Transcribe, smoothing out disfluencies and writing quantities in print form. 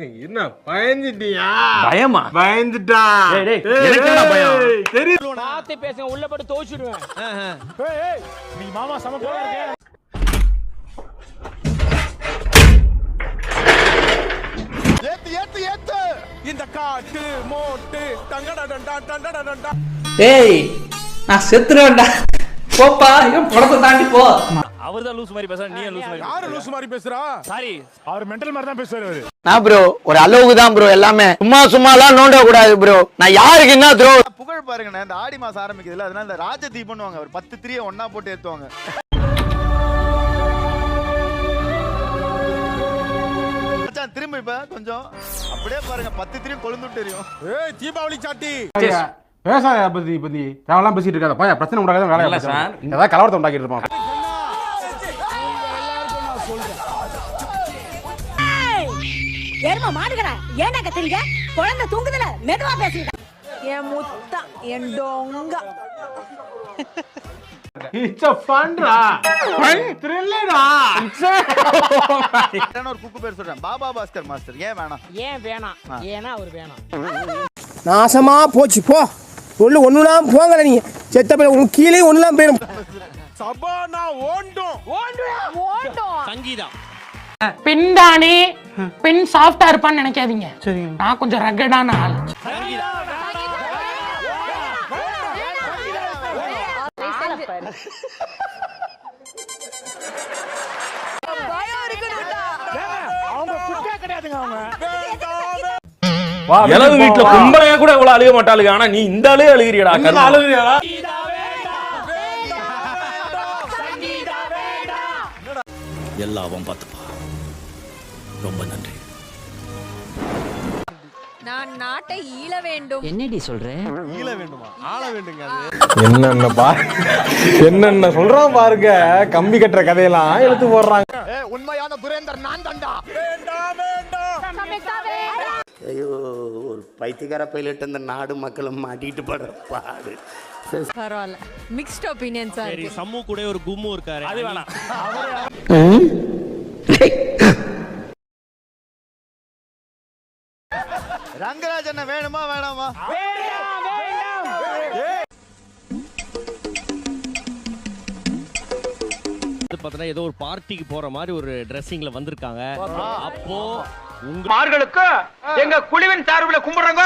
என்ன பயந்துட்டியா? பயமா? பயந்துட்டா. தெரியல. பார்த்து பேசுங்க, உள்ள போட்டு தோச்சிடுவேன். நீ மாமா சம போல இருக்கே. ஏத்து இந்த காட்டு மோட்டு டங்கடடண்டா. ஏய் நான் செத்துறேன்டா. போப்பா, இவன் படத்தை தாண்டி போ. அவர்தான் லூஸ் மாதிரி பேசுறா, நீ லூஸ் மாதிரி. யாரு லூஸ் மாதிரி பேசுறா? சாரி, அவர் மெண்டல் மாதிரி தான் பேசுறாரு. நான் ப்ரோ ஒரு அளவுக்கு தான் ப்ரோ, எல்லாமே சும்மாலாம் நோண்ட கூடாது ப்ரோ. நான் யாருக்கு என்ன த்ரோ புகழ் பாருங்க, இந்த ஆடி மாசம் ஆரம்பிக்குதுல, அதனால இந்த ராஜ தீ பண்ணுவாங்க. ஒரு 10 திரிய ஒண்ணா போட்டு ஏத்துவாங்க. மச்சான் திரும்ப இப்ப கொஞ்சம் அப்படியே பாருங்க, 10 திரியும் கொழுந்துட்டு தெரியும். ஏய் தீபாவளி சாட்டி விவசாய பத்தி தேவலாம் பேசிட்டு இருக்காத. பையன் பிரச்சனை உண்டாக்காத வேலை இல்ல சார். ஏதாவது கலவரத்தை உண்டாக்கிட்டு இருப்பான். ஏர்மா மாடுகடா, ஏனா கத்துறீங்க? குழந்தை தூங்குதுல, மெதுவா பேசுங்க. என் முத்தா, என் டொங்க. இட்ஸ் a fun டா. fun thrill டா. நான் ஒரு குக்கு பேர் சொல்றேன், பாபா பாஸ்கர் மாஸ்டர். ஏன் வேணாம்? ஏன் வேணாம்? ஏன்னா அவர் வேணாம். நாசமா போச்சு போ. ஒண்ணுலாம் போங்கல நீங்க. செத்த போய் உங்களுக்கு கீழே ஒண்ணுலாம் போயிடும். சபானா ஓண்டும் சங்கீதா பின்தானே பின் சாஃப்டா இருப்பான்னு நினைக்காதீங்க. நான் கொஞ்சம் ரகடான ஆள். அவங்க குட்டே கிடையாதுங்க. அவங்க இளவு வீட்டுல கும்பலையா கூட இவ்வளவு அழுக மாட்டாளுங்க. ஆனா நீ இந்த ஆளே அழுகிறியடா. அழுகுறியாடா? எல்லாம் பார்த்துப்பா. ரொம்ப நன்றி. நான் நாட்டை ஈழ வேண்டும். என்னடி சொல்றேன்? ஈழ வேண்டுமா? ஆள வேண்டுங்க. என்னென்ன என்னென்ன சொல்றான் பாருங்க. கம்பி கட்டுற கதையெல்லாம் எழுத்து போடுறாங்க. உண்மையான துரேந்தர் நான் தண்டா. ஐயோ, ஒரு பைத்தியக்கார பைலட் இந்த நாடு மக்களும் மாட்டிட்டு படுற பாடு. பரவாயில்ல, மிக்ஸ்ட் ஒபினியன்ஸ் சரி, இருக்கு. சம்மு கூட ஒரு கும்மு இருக்காரு. அது வேணாம். ரங்கராஜ் என்ன வேணுமா வேணாமா? பார்த்தா ஏதோ ஒரு பார்ட்டிக்கு போற மாதிரி ஒரு ட்ரெஸ்ஸிங்ல வந்திருக்காங்க. அப்போ மார்களுக்கு எங்க குழுவின் சார்பில் கும்பிடுறோங்க.